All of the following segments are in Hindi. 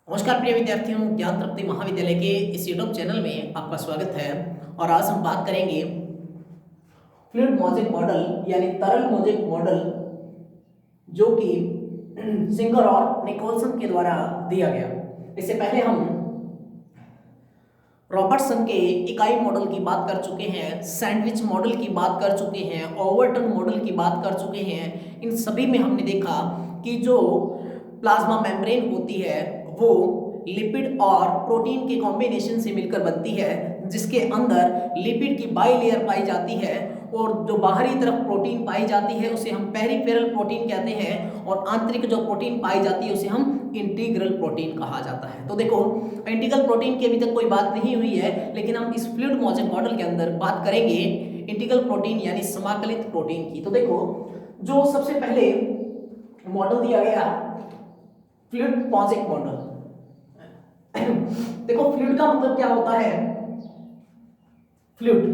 नमस्कार प्रिय विद्यार्थियों, ज्ञान तृप्ति महाविद्यालय के इस यूट्यूब चैनल में आपका स्वागत है। और आज हम बात करेंगे फ्लूइड मोज़ेक मॉडल यानी तरल मोज़ेक मॉडल, जो कि सिंगर और निकोलसन के द्वारा दिया गया। इससे पहले हम रॉबर्टसन के इकाई मॉडल की बात कर चुके हैं, सैंडविच मॉडल की बात कर चुके हैं, ओवरटन मॉडल की बात कर चुके हैं। इन सभी में हमने देखा कि जो प्लाज्मा मेम्ब्रेन होती है वो लिपिड और प्रोटीन के कॉम्बिनेशन से मिलकर बनती है, जिसके अंदर लिपिड की बाइलेयर पाई जाती है और जो बाहरी तरफ प्रोटीन पाई जाती है उसे हम पेरिफेरल प्रोटीन कहते हैं, और आंतरिक जो प्रोटीन पाई जाती है उसे हम इंटीग्रल प्रोटीन कहा जाता है। तो देखो, इंटीग्रल प्रोटीन की अभी तक कोई बात नहीं हुई है, लेकिन हम इस फ्लूइड मोज़ेक मॉडल के अंदर बात करेंगे इंटीग्रल प्रोटीन यानी समाकलित प्रोटीन की। तो देखो, जो सबसे पहले मॉडल दिया गया फ्लूइड मोज़ेक मॉडल। देखो, फ्लूइड का मतलब क्या होता है? फ्लूइड,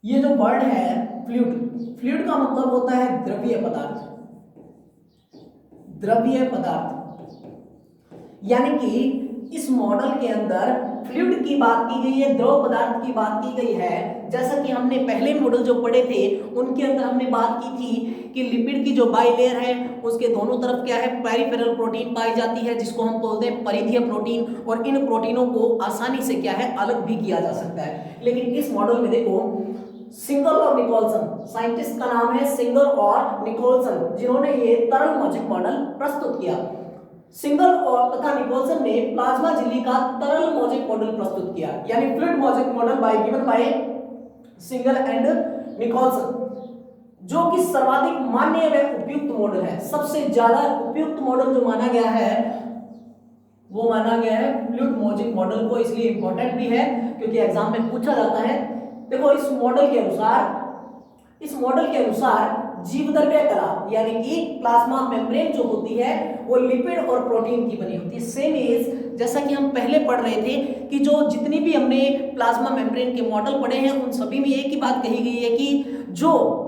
ये जो वर्ड है फ्लूइड, फ्लूइड का मतलब होता है द्रवीय पदार्थ। द्रवीय पदार्थ यानी कि इस मॉडल के अंदर फ्लूइड की बात की गई है, द्रव पदार्थ की बात की गई है। जैसा कि हमने पहले मॉडल जो पढ़े थे उनके अंदर हमने बात की थी कि लिपिड की जो बाइलेयर है उसके दोनों तरफ क्या है, पेरिफेरल प्रोटीन पाई जाती है, जिसको हम बोलते हैं परिधीय प्रोटीन, और इन प्रोटीनों को आसानी से क्या है, अलग भी किया जा सकता है। लेकिन इस मॉडल में देखो, सिंगल और निकोलसन, साइंटिस्ट का नाम है सिंगल और निकोलसन, जिन्होंने ये तरल मोज़ेक मॉडल प्रस्तुत किया। सिंगल और तथा निकोलसन ने प्लाज्मा झिल्ली का तरल मोज़ेक मॉडल प्रस्तुत किया, यानी fluid mosaic model given by Singer and Nicolson, जो कि सर्वाधिक मान्य व उपयुक्त मॉडल है। सबसे ज्यादा उपयुक्त मॉडल जो माना गया है वो माना गया है फ्लूइड मोज़ेक मॉडल को, इसलिए इंपॉर्टेंट भी है क्योंकि एग्जाम में पूछा जाता है। देखो, इस मॉडल के अनुसार जीवद्रव्य कला यानी कि प्लाज्मा मेम्ब्रेन जो होती है वो लिपिड और प्रोटीन की बनी होती है। सेम इज जैसा कि हम पहले पढ़ रहे थे कि जो जितनी भी हमने प्लाज्मा मेम्ब्रेन के मॉडल पढ़े हैं उन सभी में एक ही बात कही गई है कि जो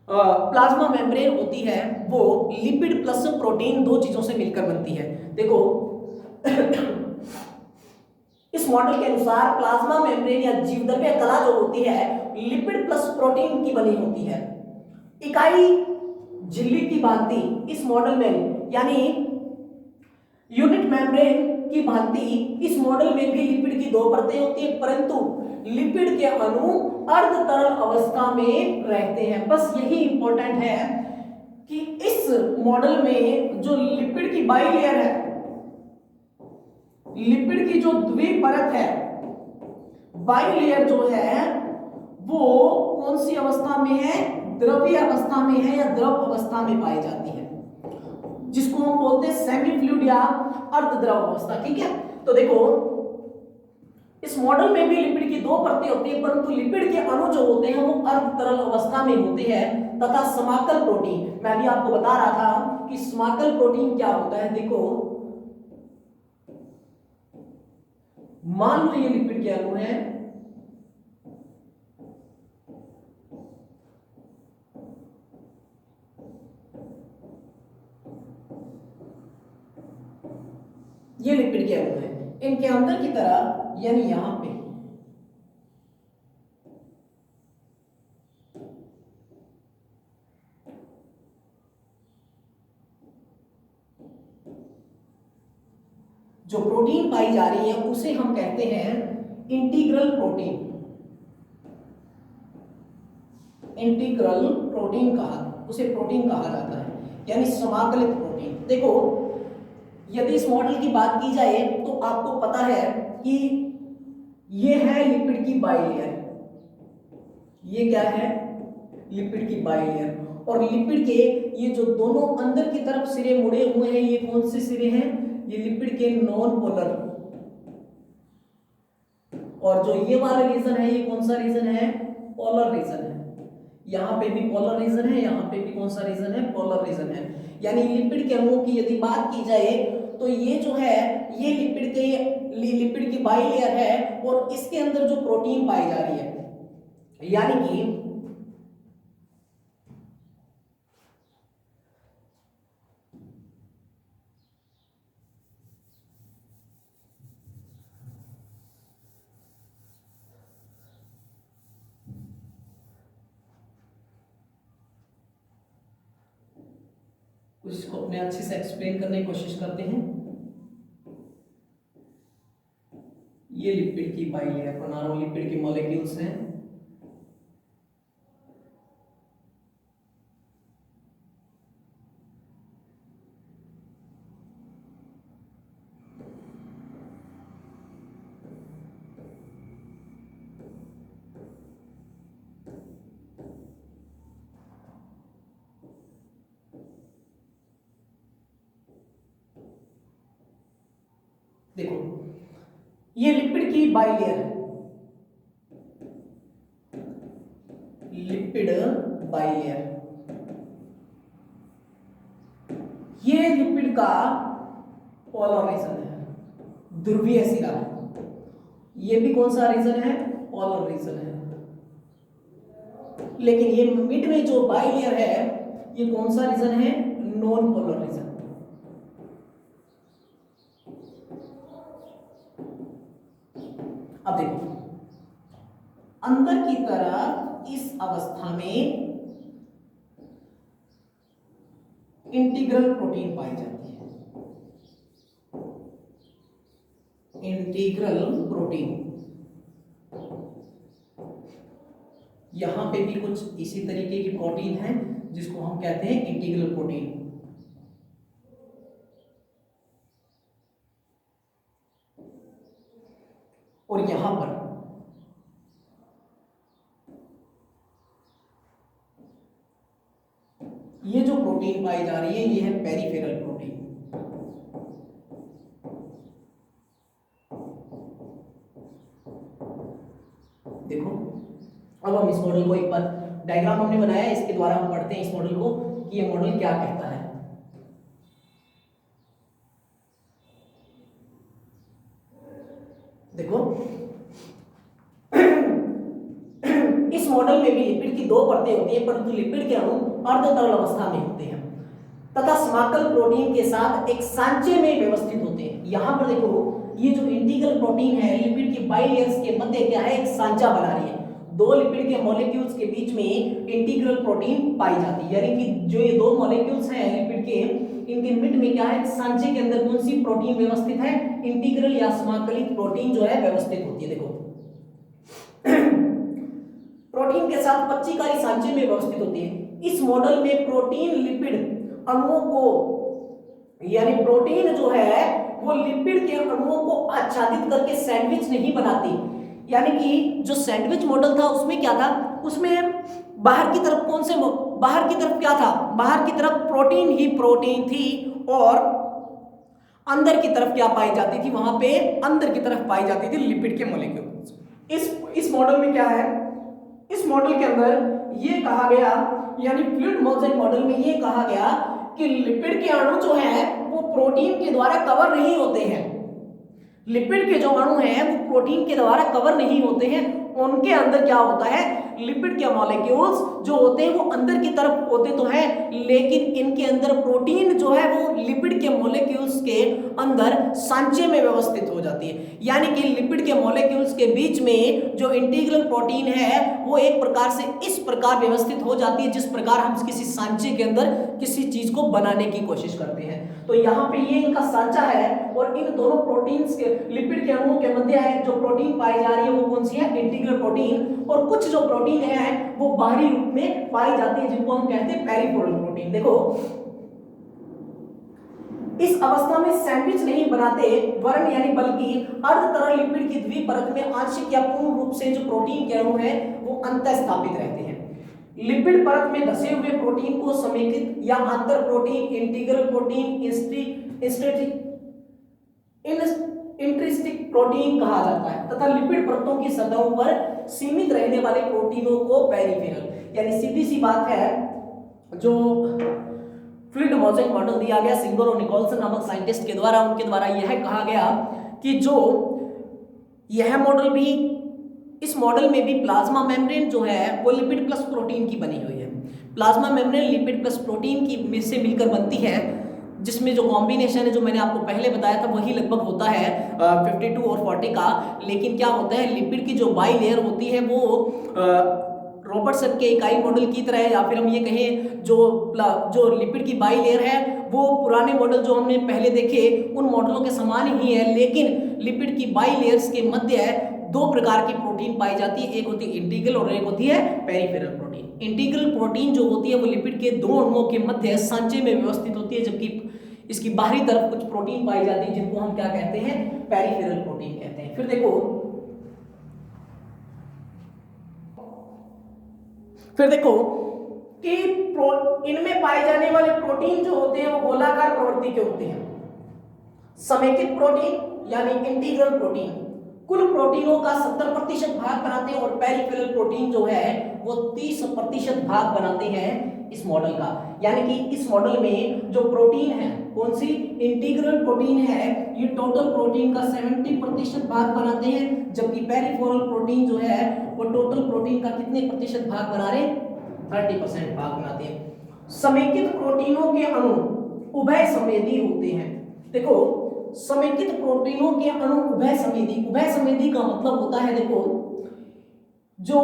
प्लाज्मा मेम्ब्रेन होती है वो लिपिड प्लस प्रोटीन दो चीजों से मिलकर बनती है। देखो, इस मॉडल के अनुसार प्लाज्मा मेम्ब्रेन या जीवद्रव्य कला जो होती है लिपिड प्लस प्रोटीन की बनी होती है। इकाई झिल्ली की भांति इस मॉडल में यानी यूनिट मेम्ब्रेन की भांति इस मॉडल में भी लिपिड की दो परतें होती है, परंतु लिपिड के अणु अर्ध तरल अवस्था में रहते हैं। बस यही इंपॉर्टेंट है कि इस मॉडल में जो लिपिड की बाइलेयर है, लिपिड की जो द्विपरत है, बाइलेयर जो है वो कौन सी अवस्था में है? द्रवीय अवस्था में है या द्रव अवस्था में पाई जाती है, जिसको हम बोलते हैं सेमी फ्लूइड या अर्धद्रव अवस्था। ठीक है, तो देखो, इस मॉडल में भी लिपिड की दो परतें होती है, परंतु लिपिड के अणु जो होते हैं वो अर्ध तरल अवस्था में होते हैं। तथा समाकल प्रोटीन, मैं भी आपको बता रहा था कि समाकल प्रोटीन क्या होता है। देखो, मान लो ये लिपिड के अणु है, ये लिपिड के अणु है, इनके अंदर की तरह यानी यहां पे जो प्रोटीन पाई जा रही है उसे हम कहते हैं इंटीग्रल प्रोटीन। इंटीग्रल प्रोटीन उसे प्रोटीन कहा जाता है, यानी समाकलित प्रोटीन। देखो, यदि इस मॉडल की बात की जाए तो आपको पता है कि ये है लिपिड की बाइलेयर, ये क्या है? लिपिड की बाइलेयर। और लिपिड के ये जो दोनों अंदर की तरफ सिरे मुड़े हुए हैं, ये कौन से सिरे हैं? ये लिपिड के नॉन पोलर। और जो ये वाला रीजन है, ये कौन सा रीजन है? पोलर रीजन है। यहां पे भी पोलर रीजन है, यहां पे भी कौन सा रीजन है? पोलर रीजन है। यानी लिपिड के अणुओं की यदि बात की जाए तो ये जो है ये लिपिड की बाइलेयर है, और इसके अंदर जो प्रोटीन पाई जा रही है, यानी कि इसको अपने अच्छे से एक्सप्लेन करने की कोशिश करते हैं। ये लिपिड की बाइलेयर बना रहा हूं, लिपिड के मॉलिक्यूल्स हैं। देखो ये लिपिड की बाइलेयर है, लिपिड बाइलेयर। ये लिपिड का पोलर रीजन है, ध्रुवीय सिरा है। ये भी कौन सा रीजन है? पोलर रीजन है। लेकिन ये मिड में जो बाइलेयर है ये कौन सा रीजन है? Non polar region. अब देखो अंदर की तरफ इस अवस्था में इंटीग्रल प्रोटीन पाई जाती है, इंटीग्रल प्रोटीन। यहां पे भी कुछ इसी तरीके की प्रोटीन है जिसको हम कहते हैं इंटीग्रल प्रोटीन। और यहां पर ये जो प्रोटीन पाई जा रही है ये है पेरिफेरल प्रोटीन। देखो अब हम इस मॉडल को एक बार डायग्राम हमने बनाया है, इसके द्वारा हम पढ़ते हैं इस मॉडल को कि ये मॉडल क्या कहता है। देखो इस मॉडल में भी लिपिड की दो परतें होती हैं, परंतु लिपिड के अणु अर्ध तरल अवस्था में होते हैं तथा समाकल प्रोटीन के साथ एक सांचे में व्यवस्थित होते हैं। यहां पर देखो ये जो इंटीग्रल प्रोटीन है लिपिड की बाइलेयर्स के मध्य क्या है? एक सांचा बना रही है। दो लिपिड के मॉलिक्यूल्स के बीच में इंटीग्रल प्रोटीन पाई जाती है, यानी कि जो ये दो मॉलिक्यूल्स हैं लिपिड के, इनके मिड में क्या है? सांचे के अंदर कौन सी प्रोटीन व्यवस्थित है? इंटीग्रल या समाकलित प्रोटीन जो है व्यवस्थित होती है। देखो प्रोटीन के साथ पच्चीकारी सांचे में व्यवस्थित होती है। इस मॉडल में प्रोटीन लिपिड अणुओं को, यानी प्रोटीन जो है वो लिपिड के अणुओं को आच्छादित करके सैंडविच नहीं बनाती। यानी कि जो सैंडविच मॉडल था उसमें क्या था? उसमें बाहर की तरफ कौन से, बाहर की तरफ क्या था? बाहर की तरफ प्रोटीन ही प्रोटीन थी और अंदर की तरफ क्या पाई जाती थी? वहां पे अंदर की तरफ पाई जाती थी लिपिड के मॉलिक्यूल। इस मॉडल में क्या है? इस मॉडल के अंदर ये कहा गया, यानी फ्लूइड मोज़ेक मॉडल में ये कहा गया कि लिपिड के अणु जो है वो प्रोटीन के द्वारा कवर नहीं होते हैं। लिपिड के जो अणु हैं वो प्रोटीन के द्वारा कवर नहीं होते हैं। उनके अंदर क्या होता है? लिपिड के मॉलिक्यूल्स जो होते हैं वो अंदर की तरफ होते तो हैं, लेकिन इनके अंदर प्रोटीन जो है वो लिपिड के मॉलिक्यूल्स के अंदर सांचे में व्यवस्थित हो जाती है। यानी कि लिपिड के मॉलिक्यूल्स के बीच में जो इंटीग्रल प्रोटीन है वो एक प्रकार से इस प्रकार व्यवस्थित हो जाती है जिस प्रकार हम किसी सांचे के अंदर किसी चीज को बनाने की कोशिश करते हैं। तो यहाँ पे ये इनका सांचा है और इन दोनों प्रोटीन्स के, लिपिड के अणुओं के मध्य है जो प्रोटीन पाई जा रही है वो कौन सी है? Integral protein. और कुछ जो प्रोटीन है वो बाहरी रूप में पाई जाती है जिनको हम कहते हैं पेरिफेरल प्रोटीन। देखो इस अवस्था में सैंडविच नहीं बनाते वरन यानी बल्कि अर्ध तरल लिपिड की द्विपरत में आंशिक या पूर्ण रूप से जो प्रोटीन के अणु है वो अंतः स्थापित रहते हैं। लिपिड परत में धसे हुए प्रोटीन को समेकित या अंतर protein, integral protein, intrinsic protein कहा जाता है तथा लिपिड परतों की सतहों पर सीमित रहने वाले प्रोटीनों को पेरिफेरल। यानी सीधी सी बात है, जो फ्लूइड मोज़ेक मॉडल दिया गया सिंगर और निकोलसन नामक साइंटिस्ट के द्वारा, उनके द्वारा यह कहा गया कि जो यह मॉडल भी, इस मॉडल में भी प्लाज्मा मेम्ब्रेन जो है वो लिपिड प्लस प्रोटीन की बनी हुई है। Plasma membrane lipid plus protein की से मिलकर बनती है, जिसमें जो कॉम्बिनेशन है जो मैंने आपको पहले बताया था वही लगभग होता है 52 और 40 का। लेकिन क्या होता है, लिपिड की जो बाई लेयर होती है वो रॉबर्टसन के इकाई मॉडल की तरह, या फिर हम ये कहें जो लिपिड की बाई लेयर है वो पुराने मॉडल जो हमने पहले देखे उन मॉडलों के समान ही है, लेकिन लिपिड की बाई लेयर्स के मध्य दो प्रकार की प्रोटीन पाई जाती है, एक होती है इंटीग्रल और एक होती है पेरिफेरल प्रोटीन। इंटीग्रल प्रोटीन जो होती है वो लिपिड के दो अणुओं के मध्य सांचे में व्यवस्थित होती है, जबकि इसकी बाहरी तरफ कुछ प्रोटीन पाई जाती है जिनको हम क्या कहते हैं, पेरिफेरल प्रोटीन कहते हैं। फिर देखो कि इनमें पाए जाने वाले प्रोटीन जो होते हैं वो गोलाकार प्रवृत्ति के होते हैं। समेकित प्रोटीन यानी इंटीग्रल प्रोटीन कुल प्रोटीनों का 70% भाग बनाते हैं और पेरिफेरल प्रोटीन जो है वो 30% भाग बनाते हैं इस मॉडल का। यानी कि इस मॉडल में जो प्रोटीन है, कौन सी, इंटीग्रल प्रोटीन है, ये टोटल प्रोटीन का 70% भाग बनाते हैं, जबकि पेरिफेरल प्रोटीन जो है वो टोटल प्रोटीन का कितने प्रतिशत भाग बना रहे, 30% भाग बनाते हैं। समेकित प्रोटीनों के अणु उभय संवेदी होते हैं। देखो समेकित प्रोटीनों के अणु उभय संवेदी का मतलब होता है, देखो जो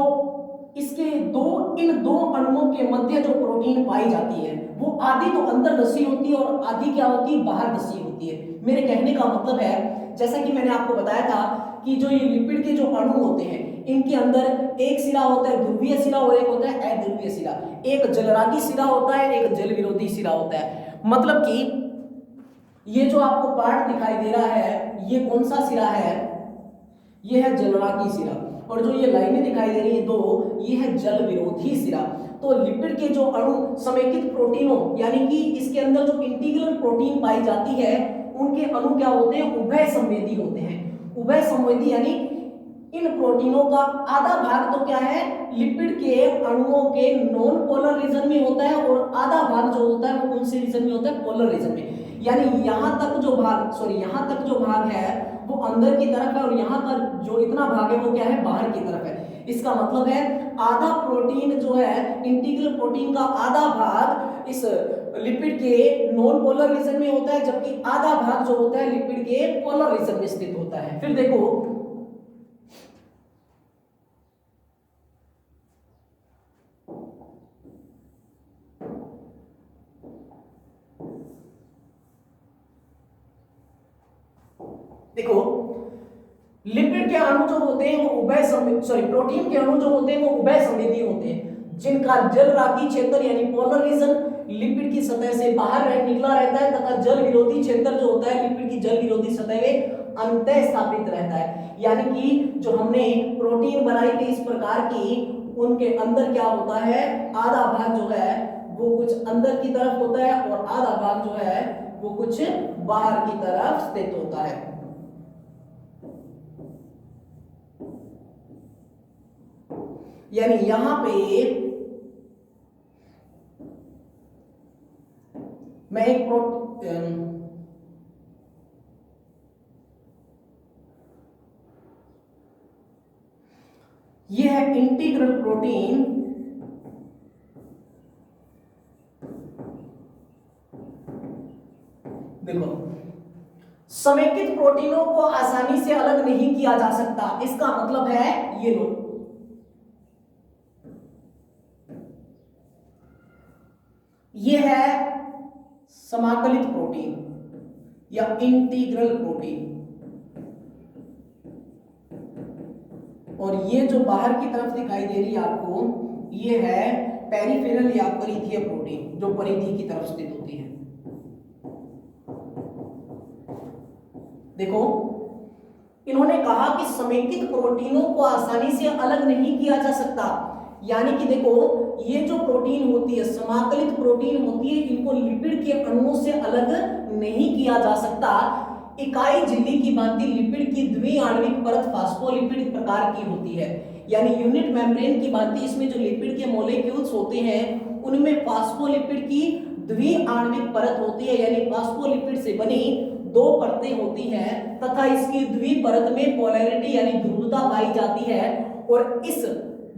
इसके इन दो अणुओं के मध्य जो प्रोटीन पाई जाती है वो आधी तो अंतर्दशी होती है और आधी क्या होती है, बाहरदशी होती है। मेरे कहने का मतलब है, जैसा कि मैंने आपको बताया था कि जो ये लिपिड के जो अणु होते हैं इनके अंदर एक सिरा होता है ध्रुवीय सिरा और एक होता है अध्रुवीय सिरा, एक जलरागी सिरा होता है, एक जल विरोधी सिरा होता है। मतलब कि ये जो आपको पार्ट दिखाई दे रहा है ये कौन सा सिरा है, ये है जलरागी सिरा, और जो ये लाइनें दिखाई दे रही है दो, ये है जल विरोधी सिरा। तो लिपिड के जो अणु समेकित प्रोटीनों यानी कि इसके अंदर जो इंटीग्रल प्रोटीन पाई जाती है उनके अणु क्या होते हैं, उभय संवेदी होते हैं। उभय संवेदी यानी इन प्रोटीनों का आधा भाग तो क्या है, लिपिड के अणुओं के नॉन पोलर रीजन में होता है और आधा भाग जो होता है वो कौन से रीजन में होता है, पोलर रीजन में। यानी यहाँ तक जो भाग है वो अंदर की तरफ है और यहाँ का जो इतना भाग है वो क्या है, बाहर की तरफ है। इसका मतलब है आधा प्रोटीन जो है, इंटीग्रल प्रोटीन का आधा भाग इस लिपिड के नॉन पोलर रीजन में होता है, जबकि आधा भाग जो होता है लिपिड के पोलर रीजन में स्थित होता है। फिर देखो लिपिड के अणु जो होते हैं वो प्रोटीन के अणु जो होते हैं वो उभय संवेदी होते हैं, जिनका जलरागी क्षेत्र यानी पोलर रीजन लिपिड की सतह से बाहर निकला रहता है तथा जल विरोधी क्षेत्र जो होता है लिपिड की जल विरोधी सतह में अंतः स्थापित रहता है। यानी कि जो हमने प्रोटीन बनाई थी इस प्रकार की, उनके अंदर क्या होता है, आधा भाग जो है वो कुछ अंदर की तरफ होता है और आधा भाग जो है वो कुछ बाहर की तरफ स्थित होता है। यानी यहां पे मैं एक ये है इंटीग्रल प्रोटीन, देखो समेकित प्रोटीनों को आसानी से अलग नहीं किया जा सकता। इसका मतलब है ये लो, ये है समाकलित प्रोटीन या इंटीग्रल प्रोटीन, और ये जो बाहर की तरफ दिखाई दे रही है आपको, ये है पेरिफेरल या परिधीय प्रोटीन जो परिधि की तरफ स्थित होती है। देखो इन्होंने कहा कि समेकित प्रोटीनों को आसानी से अलग नहीं किया जा सकता, यानी कि देखो ये जो प्रोटीन होती है, समाकलित प्रोटीन होती है, इनको लिपिड के अणुओं से अलग नहीं किया जा सकता। इकाई झिल्ली की भांति लिपिड की द्विआण्विक परत फास्फोलिपिड प्रकार की होती है, यानी यूनिट मेम्ब्रेन की भांति इसमें जो लिपिड के मॉलिक्यूल्स होते हैं उनमें फास्फोलिपिड की द्विआण्विक परत होती है, यानी फास्फोलिपिड से बनी दो परतें होती हैं तथा इसकी द्विपरत में पोलैरिटी यानी ध्रुवता पाई जाती है, और इस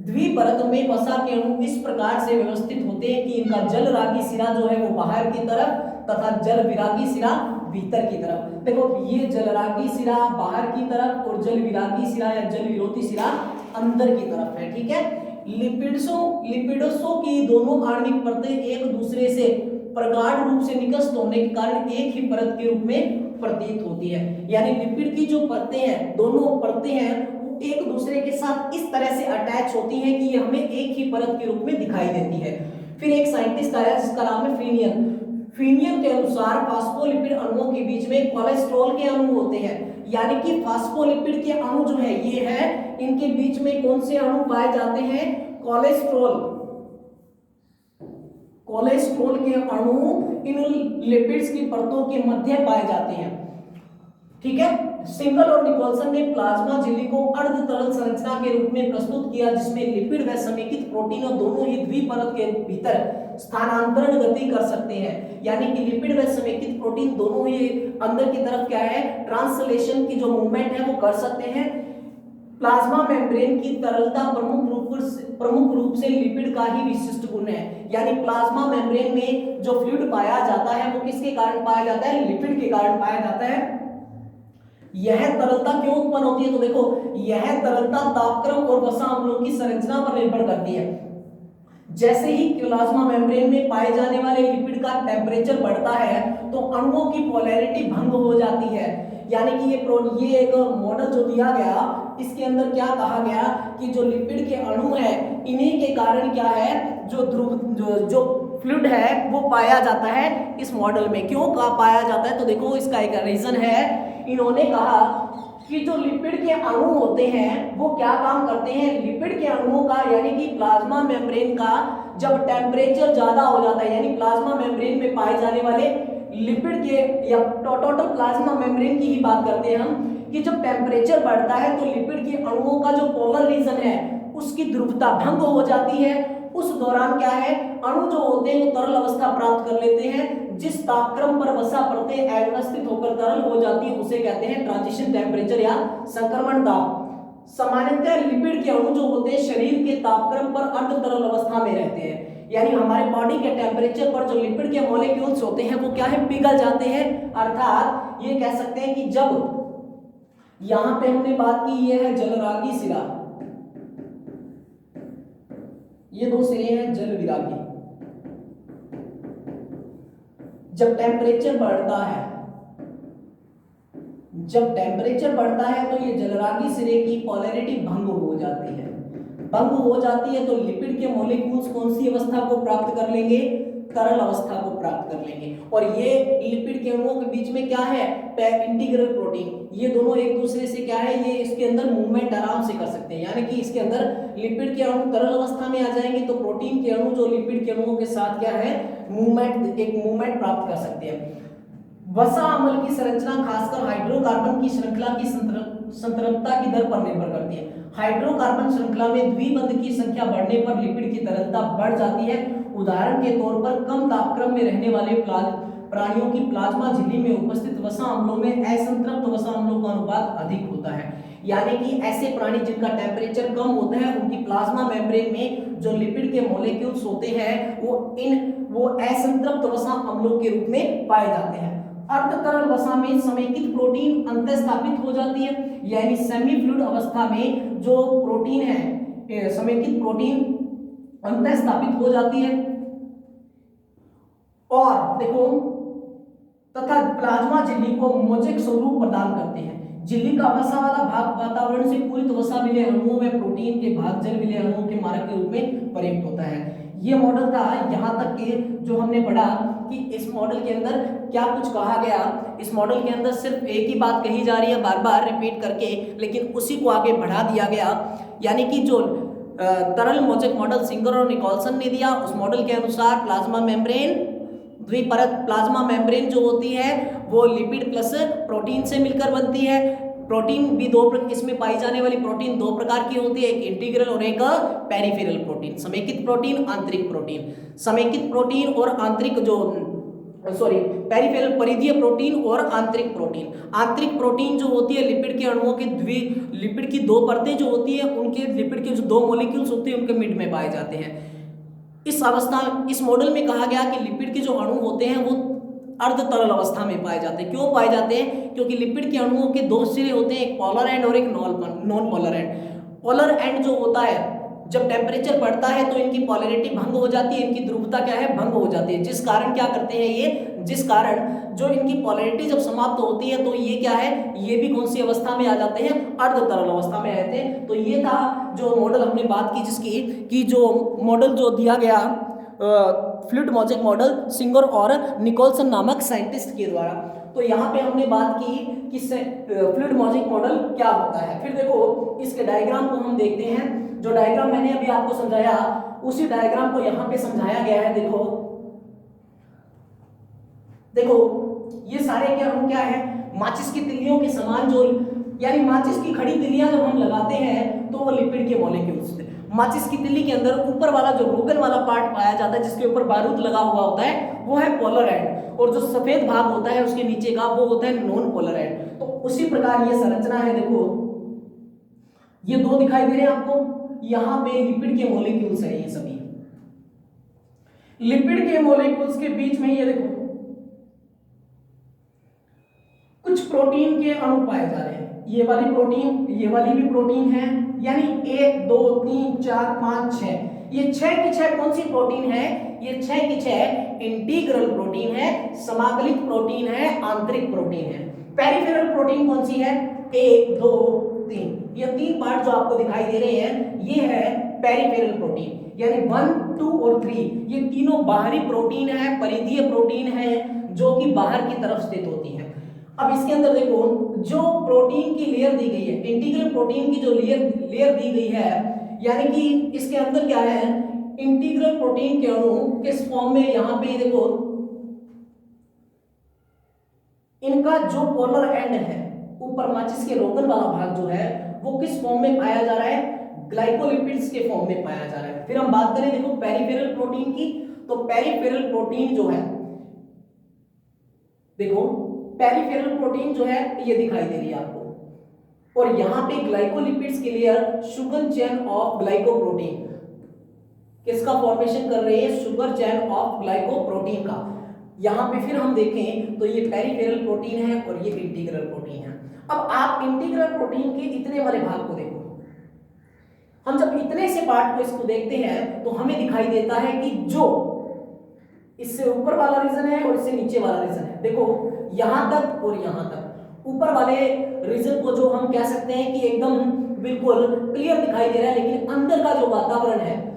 द्विपरत में वसा के अणु इस प्रकार से व्यवस्थित होते हैं कि इनका जल रागी सिरा जो है वो बाहर की तरफ तथा जल विरागी सिरा भीतर की तरफ। देखो ये जल रागी सिरा बाहर की तरफ और जल विरागी सिरा या जल विरोधी सिरा अंदर की तरफ है, ठीक है। लिपिडों की दोनों आणविक परतें एक दूसरे से प्रगाढ़ रूप से निकष्ट होने के कारण एक ही परत के रूप में प्रतीत होती है। यानी लिपिड की जो परतें हैं, दोनों परतें हैं, वो एक दूसरे के साथ इस तरह से अटैच होती हैं कि ये हमें एक ही परत के रूप में दिखाई देती है। फिर एक साइंटिस्ट आया जिसका नाम है फिनियन। फिनियन के अनुसार फास्फोलिपिड अणुओं के बीच में कोलेस्ट्रॉल के अणु होते हैं। यानी कि फास्फोलिपिड के अणु जो है ये है, इनके बीच में कौन से अणु पाए जाते हैं? कोलेस्ट्रॉल के अणु इन लिपिड्स की परतों के मध्य पाए जाते हैं। ठीक है। सिंगल और निकोलसन ने प्लाज्मा झिल्ली को अर्ध तरल संरचना के रूप में प्रस्तुत किया, जिसमें लिपिड व समेकित प्रोटीन और दोनों ही द्विपरत के भीतर स्थानांतरण गति कर सकते हैं। यानी कि लिपिड व समेकित प्रोटीन दोनों ही अंदर की तरफ क्या है, ट्रांसलेशन की जो मूवमेंट है वो कर सकते हैं। प्लाज्मा मेम्ब्रेन की तरलता प्रमुख रूप से लिपिड का ही विशिष्ट गुण है। यानी प्लाज्मा मेम्ब्रेन में जो फ्लूइड पाया जाता है वो किसके कारण पाया जाता है? लिपिड के कारण पाया जाता है। यह तरलता क्यों उत्पन्न होती है? तो देखो, यह तरलता तापक्रम और वसा अम्लों की संरचना पर निर्भर करती है। जैसे ही प्लाज्मा मेम्ब्रेन में पाए जाने वाले लिपिड का टेम्परेचर बढ़ता है तो अणुओं की पोलैरिटी भंग हो जाती है। यानी कि ये एक मॉडल जो दिया गया, इसके अंदर क्या कहा गया कि जो लिपिड के अणु है, इन्हीं के कारण क्या है, जो फ्लूइड है वो पाया जाता है इस मॉडल में। क्यों पाया जाता है? तो देखो, इसका एक रीजन है। इन्होंने कहा कि जो लिपिड के अणु होते हैं वो क्या काम करते हैं? लिपिड के अणुओं का, यानी कि प्लाज्मा मेम्ब्रेन का जब टेम्परेचर ज्यादा हो जाता है, यानी प्लाज्मा मेम्ब्रेन में पाए जाने वाले लिपिड के या टोटल प्लाज्मा मेम्ब्रेन की ही बात करते हैं हम, कि जब टेम्परेचर बढ़ता है तो लिपिड के अणुओं का जो पोलर रीजन है उसकी ध्रुवता भंग हो जाती है। उस दौरान क्या है, अणु जो होते हैं वो तरल अवस्था प्राप्त कर लेते हैं। जिस तापक्रम पर वसा परतें अव्यवस्थित होकर तरल हो जाती है उसे कहते हैं ट्रांजिशन टेम्परेचर या संक्रमण दाब। सामान्यतः लिपिड के अणु जो होते हैं शरीर के तापक्रम पर अर्ध तरल अवस्था में रहते हैं। यानी हमारे बॉडी के टेम्परेचर पर जो लिपिड के मॉलिक्यूल्स होते हैं वो क्या है, पिघल जाते हैं। अर्थात ये कह सकते हैं कि जब यहां पे हमने बात की, ये है जलरागी शिला, ये दो सिरे हैं जल विरागी। जब टेम्परेचर बढ़ता है तो ये जलरागी सिरे की पोलैरिटी भंग हो जाती है। तो लिपिड के मॉलिक्यूल्स कौन सी अवस्था को प्राप्त कर लेंगे? तरल अवस्था को प्राप्त कर लेंगे। और ये लिपिड के अणुओं के बीच में क्या है, इंटीग्रल प्रोटीन, ये दोनों एक दूसरे से क्या है, ये इसके अंदर मूवमेंट आराम से कर सकते हैं। यानी कि इसके अंदर लिपिड के अणु तरल अवस्था में आ जाएंगे तो प्रोटीन के अणु जो लिपिड के अणुओं के साथ क्या है, एक मूवमेंट प्राप्त कर सकते हैं। वसा अम्ल की संरचना खासकर हाइड्रोकार्बन की श्रृंखला की संतृप्तता की दर पर निर्भर करती है। हाइड्रोकार्बन श्रृंखला में द्विबंध की संख्या बढ़ने पर लिपिड की तरलता बढ़ जाती है। उदाहरण के तौर पर कम तापक्रम में रहने वाले प्राणियों की प्लाज्मा झिल्ली में उपस्थित वसा अम्लों में असंतृप्त वसा अम्लों का अनुपात अधिक होता है। यानी कि ऐसे प्राणी जिनका टेम्परेचर कम होता है उनकी प्लाज्मा मेम्ब्रेन में जो लिपिड के मॉलिक्यूल्स होते हैं वो असंतृप्त वसा अम्लों के रूप में पाए जाते हैं। अर्ध तरल वसा में समेकित प्रोटीन अंतःस्थापित हो जाती है। यानी सेमी फ्लूइड अवस्था में जो प्रोटीन है, समेकित प्रोटीन अंतःस्थापित हो जाती है। और देखो, तथा प्लाज्मा झिल्ली को मोज़ेक स्वरूप प्रदान करते हैं। झिल्ली का वसा वाला भाग वातावरण से पूरित वसा विलय अणुओं में प्रोटीन के भाग जल विलय अणुओं के मारक के रूप में प्रयुक्त होता है। ये मॉडल था। यहाँ तक के जो हमने पढ़ा कि इस मॉडल के अंदर क्या कुछ कहा गया। इस मॉडल के अंदर सिर्फ एक ही बात कही जा रही है बार बार रिपीट करके, लेकिन उसी को आगे बढ़ा दिया गया। यानी कि जो तरल मोज़ेक मॉडल सिंगर और निकोलसन ने दिया, उस मॉडल के अनुसार प्लाज्मा मेम्ब्रेन, द्विपरत प्लाज्मा मेम्ब्रेन जो होती है वो लिपिड प्लस प्रोटीन से मिलकर बनती है। प्रोटीन भी इसमें पाई जाने वाली प्रोटीन दो प्रकार की होती है, एक इंटीग्रल और एक पेरिफेरल प्रोटीन। समेकित प्रोटीन, आंतरिक प्रोटीन। समेकित प्रोटीन और आंतरिक पेरिफेरल परिधीय प्रोटीन और आंतरिक प्रोटीन। आंतरिक प्रोटीन जो होती है लिपिड के अणुओं की लिपिड की दो परतें जो होती है उनके लिपिड के जो दो मॉलिक्यूल्स होते हैं उनके मिड में पाए जाते हैं। इस मॉडल में कहा गया कि लिपिड के जो अणु होते हैं वो अर्ध तरल अवस्था में पाए जाते हैं। क्यों पाए जाते हैं? क्योंकि लिपिड के अणुओं के दो सिरे होते हैं, एक पोलर एंड और एक non polar and. Polar and जो होता है जब टेम्परेचर बढ़ता है तो इनकी पोलैरिटी भंग हो जाती है, इनकी ध्रुवता क्या है, भंग हो जाती है, जिस कारण क्या करते हैं ये, जिस कारण जो इनकी पोलैरिटी जब समाप्त होती है तो ये क्या है, ये भी कौन सी अवस्था में आ जाते हैं, अर्ध तरल अवस्था में आते हैं। तो ये था जो मॉडल हमने बात की जिसकी, कि जो मॉडल जो दिया गया फ्लूइड मॉजेक मॉडल सिंगर और निकोलसन नामक साइंटिस्ट के द्वारा। तो यहाँ पे हमने बात की कि फ्लूइड मॉजेक मॉडल क्या होता है। फिर देखो इसके डायग्राम को हम देखते हैं, जो डायग्राम मैंने अभी आपको समझाया उसी डायग्राम को यहाँ पे समझाया गया है। देखो देखो ये सारे क्या है, माचिस की तिल्लियों के समान, जो यानी माचिस की खड़ी तिल्लियां जब हम लगाते हैं तो वो लिपिड के मॉलिक्यूल्स थे। माचिस की तिल्ली के अंदर ऊपर वाला जो रोगन वाला पार्ट पाया जाता है जिसके ऊपर बारूद लगा हुआ होता है वो है पोलर एंड, और जो सफेद भाग होता है उसके नीचे का वो होता है नॉन पोलर एंड। तो उसी प्रकार ये संरचना है। देखो ये दो दिखाई दे रहे हैं आपको, यहाँ पे लिपिड के मॉलिक्यूल्स है, ये सभी लिपिड के मॉलिक्यूल्स के बीच में ये देखो कुछ प्रोटीन के अणु पाए जा रहे हैं। ये वाली प्रोटीन, ये वाली भी प्रोटीन है, यानी 1 2 3 4 5 6, ये 6 की 6 कौन सी प्रोटीन है, ये 6 की 6 इंटीग्रल प्रोटीन है, समाकलित प्रोटीन है, आंतरिक प्रोटीन है। पेरिफेरल प्रोटीन कौन सी है, 1 2 3, ये 3 पार्ट जो आपको दिखाई दे रहे हैं ये है पेरिफेरल प्रोटीन, यानी 1 2 और 3, ये तीनों बाहरी प्रोटीन है, परिधीय प्रोटीन है जो कि बाहर की तरफ स्थित होती है। अब इसके अंदर देखो जो प्रोटीन की लेयर दी गई है, इंटीग्रल प्रोटीन की जो लेयर दी गई है, यानी कि इसके अंदर क्या है, इंटीग्रल प्रोटीन के अणु किस फॉर्म में, यहां पे देखो इनका जो पोलर एंड है, ऊपर माचिस के रोगन वाला भाग जो है वो किस फॉर्म में पाया जा रहा है, ग्लाइकोलिपिड्स के फॉर्म में पाया जा रहा है। फिर हम बात करें देखो पेरिफेरल प्रोटीन की, तो पेरिफेरल प्रोटीन जो है, देखो पेरिफेरल प्रोटीन जो है ये दिखाई दे रही है आपको, और यहां पे ग्लाइकोलिपिड्स के layer sugar chain of glycoprotein किसका फॉर्मेशन कर रही है, शुगर चेन ऑफ ग्लाइकोप्रोटीन का। यहां पे फिर हम देखें तो ये पेरिफेरल प्रोटीन है और ये इंटीग्रल प्रोटीन है। अब आप इंटीग्रल प्रोटीन के इतने वाले भाग को देखो, हम जब इतने से पार्ट को इसको देखते हैं तो हमें दिखाई देता है कि जो इससे ऊपर वाला रीजन है और इससे नीचे वाला रीजन है, देखो यहां तक और यहां तक, ऊपर वाले रीजन को जो हम कह सकते हैं कि एकदम बिल्कुल क्लियर दिखाई दे रहा है, लेकिन अंदर का जो वातावरण है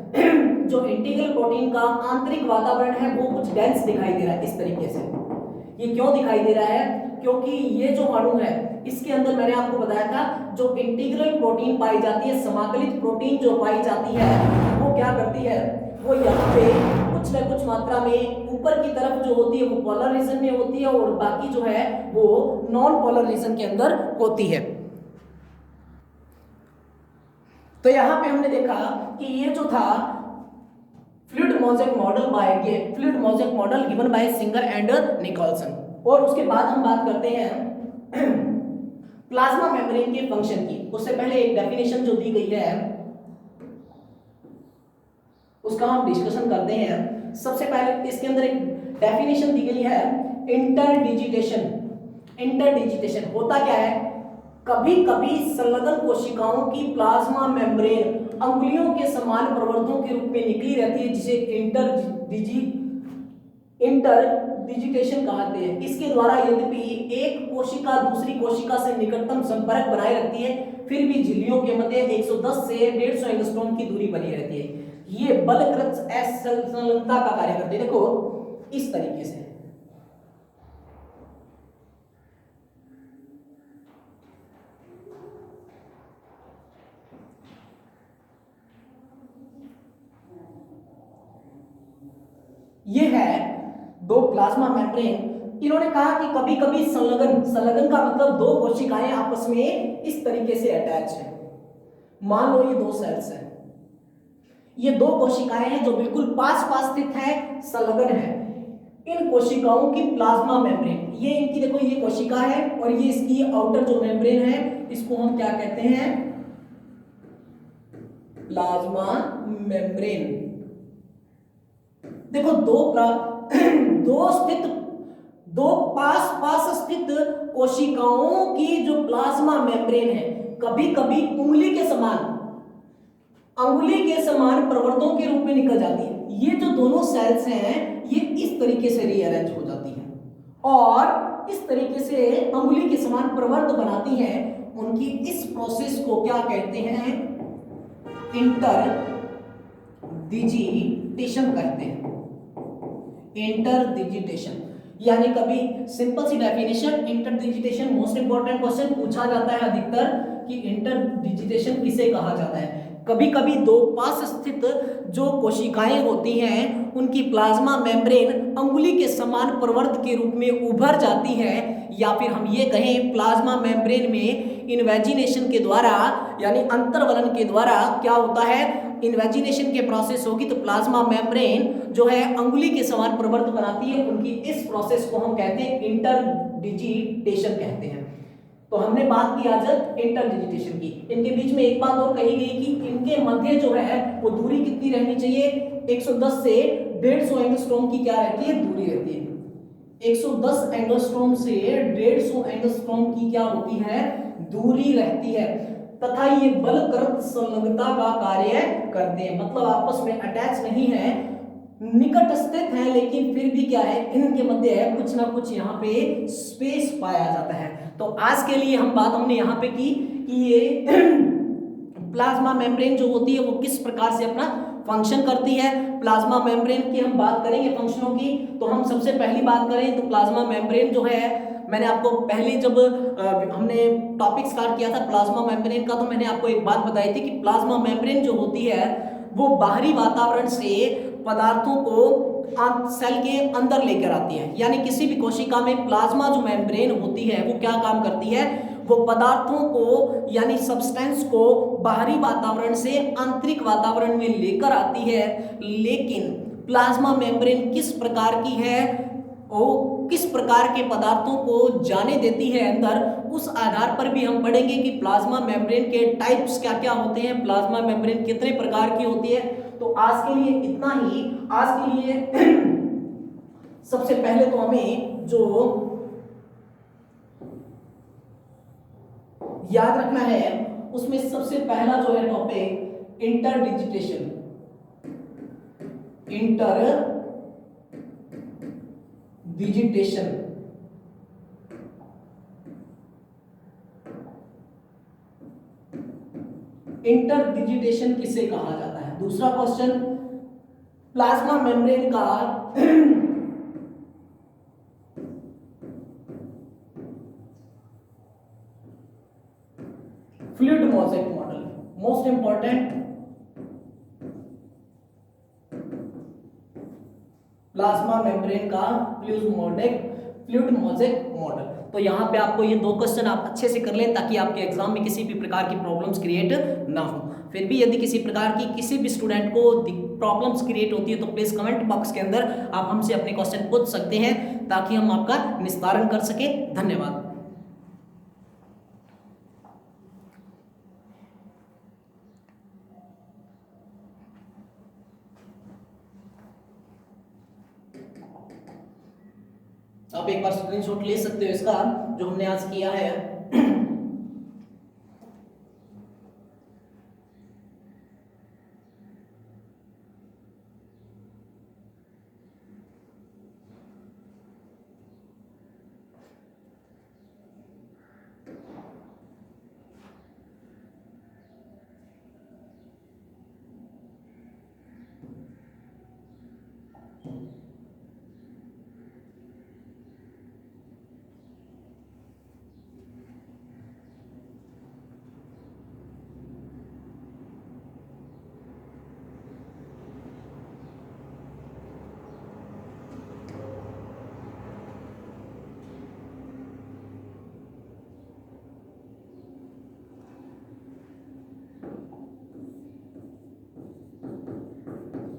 जो इंटीग्रल प्रोटीन का आंतरिक वातावरण है वो कुछ डेंस दिखाई दे रहा है इस तरीके से। ये क्यों दिखाई दे रहा है, क्योंकि ये जो अणु है इसके अंदर मैंने आपको बताया था जो इंटीग्रल प्रोटीन पाई जाती है, समाकलित प्रोटीन जो पाई जाती है वो क्या करती है, वो यहाँ पे कुछ न कुछ मात्रा में ऊपर की तरफ जो होती है वो पोलर रीजन में होती है और बाकी जो है वो नॉन पोलर रीजन के अंदर होती है। तो यहां पे हमने देखा कि ये जो था fluid mosaic model given by Singer and Nicolson. और उसके बाद हम बात करते हैं प्लाज्मा मेम्ब्रेन के फंक्शन की। उससे पहले एक डेफिनेशन जो दी गई है उसका हम डिस्कशन करते हैं। सबसे पहले इसके अंदर एक डेफिनेशन दी गई है इंटरडिजिटेशन। इंटरडिजिटेशन होता क्या है, कभी कभी संलग्न कोशिकाओं की प्लाज्मा मेम्ब्रेन अंगुलियों के समान प्रवर्धों के रूप में निकली रहती है, जिसे इंटरडिजिटेशन कहते हैं। इसके द्वारा यद्यपि एक कोशिका दूसरी कोशिका से निकटतम संपर्क बनाए रखती है, फिर भी झिल्लियों के मध्य 110 से 150 एंगस्ट्रॉम की दूरी बनी रहती है। ये बलकृत असंलग्नता का कार्य करते हैं। देखो इस तरीके से ये है दो प्लाज्मा मेम्ब्रेन। इन्होंने कहा कि कभी कभी संलग्न का मतलब दो कोशिकाएं आपस में इस तरीके से अटैच है। मान लो ये दो सेल्स हैं, ये दो कोशिकाएं हैं जो बिल्कुल पास पास स्थित है, संलग्न है। इन कोशिकाओं की प्लाज्मा मेम्ब्रेन, ये इनकी देखो ये कोशिका है और ये इसकी आउटर जो मेम्ब्रेन है इसको हम क्या कहते हैं, प्लाज्मा मेम्ब्रेन। देखो दो पास पास स्थित कोशिकाओं की जो प्लाज्मा मेम्ब्रेन है, कभी कभी उंगली के समान अंगुली के समान प्रवर्तों के रूप में निकल जाती है। ये जो दोनों सेल्स हैं ये इस तरीके से रीअरेंज हो जाती हैं और इस तरीके से अंगुली के समान प्रवर्त बनाती हैं। उनकी इस प्रोसेस को क्या कहते हैं? इंटर डिजिटेशन कहते हैं। इंटर डिजिटेशन यानी कभी सिंपल सी definition, interdigitation most important question पूछा जाता है अधिकतर कि इंटर डिजिटेशन किसे कहा जाता है। कभी कभी दो पास स्थित जो कोशिकाएं होती हैं उनकी प्लाज्मा मेम्ब्रेन अंगुली के समान प्रवर्त के रूप में उभर जाती है, या फिर हम ये कहें प्लाज्मा मेम्ब्रेन में इन्वेजिनेशन के द्वारा यानी अंतर्वलन के द्वारा क्या होता है, इन्वेजिनेशन के प्रोसेस होगी तो प्लाज्मा मेम्ब्रेन जो है अंगुली के समान प्रवर्त बनाती है। उनकी इस प्रोसेस को हम कहते हैं इंटरडिजिटेशन कहते हैं। तो हमने बात की आज इंटरडिजिटेशन की। इनके बीच में एक बात और कही गई कि इनके मध्य जो है वो दूरी कितनी रहनी चाहिए? 110 से 150 एंगस्ट्रॉम की क्या रहती है? दूरी रहती है। 110 एंगस्ट्रॉम से 150 एंगस्ट्रॉम की क्या होती है? दूरी रहती है। तथा ये बलकृत संलग्नता का कार्य करते हैं, मतलब आपस में अटैच नहीं है, निकट स्थित है, लेकिन फिर भी क्या है, इनके मध्य है कुछ ना कुछ यहाँ पे स्पेस पाया जाता है। तो आज के लिए हम बात हमने यहाँ पे की कि ये प्लाज्मा मेम्ब्रेन जो होती है वो किस प्रकार से अपना फंक्शन करती है। प्लाज्मा मेम्ब्रेन की हम बात करेंगे फंक्शनों की, तो हम सबसे पहली बात करें तो प्लाज्मा मेम्ब्रेन जो है, मैंने आपको पहले जब हमने टॉपिक स्टार्ट किया था प्लाज्मा मेम्ब्रेन का, तो मैंने आपको एक बात बताई थी कि प्लाज्मा मेम्ब्रेन जो होती है वो बाहरी वातावरण से पदार्थों को सेल के अंदर लेकर आती है। यानी किसी भी कोशिका में प्लाज्मा जो मेम्ब्रेन होती है वो क्या काम करती है, वो पदार्थों को यानी सब्सटेंस को बाहरी वातावरण से आंतरिक वातावरण में लेकर आती है। लेकिन प्लाज्मा मेम्ब्रेन किस प्रकार की है, वो किस प्रकार के पदार्थों को जाने देती है अंदर, उस आधार पर भी हम पढ़ेंगे कि प्लाज्मा मेम्ब्रेन के टाइप्स क्या क्या होते हैं, प्लाज्मा मेम्ब्रेन कितने प्रकार की होती है। तो आज के लिए इतना ही। आज के लिए सबसे पहले तो हमें जो याद रखना है उसमें सबसे पहला जो है टॉपिक इंटरडिजिटेशन। इंटरडिजिटेशन इंटरडिजिटेशन किसे कहा जाता है? दूसरा क्वेश्चन, प्लाज्मा मेम्ब्रेन का fluid mosaic model, most important, plasma membrane का फ्लूइड मोज़ेक मॉडल। तो यहाँ पे आपको ये दो क्वेश्चन आप अच्छे से कर लें ताकि आपके एग्जाम में किसी भी प्रकार की प्रॉब्लम्स क्रिएट ना हो। फिर भी यदि किसी प्रकार की किसी भी स्टूडेंट को प्रॉब्लम्स क्रिएट होती है तो प्लीज कमेंट बॉक्स के अंदर आप हमसे अपने क्वेश्चन पूछ सकते हैं ताकि हम आपका निस्तारण कर सके। धन्यवाद। आप एक बार स्क्रीनशॉट ले सकते हो इसका जो हमने आज किया है।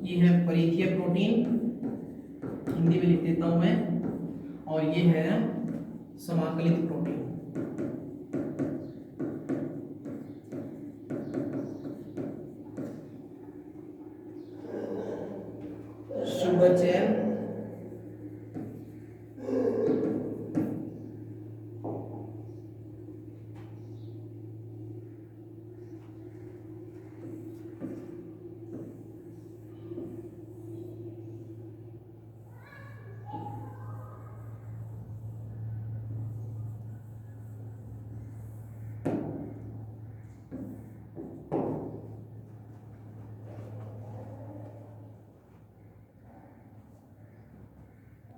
ये है परिधीय प्रोटीन, हिंदी में लिख देता हूं मैं, और ये है समाकलित प्रोटीन। Sugar chain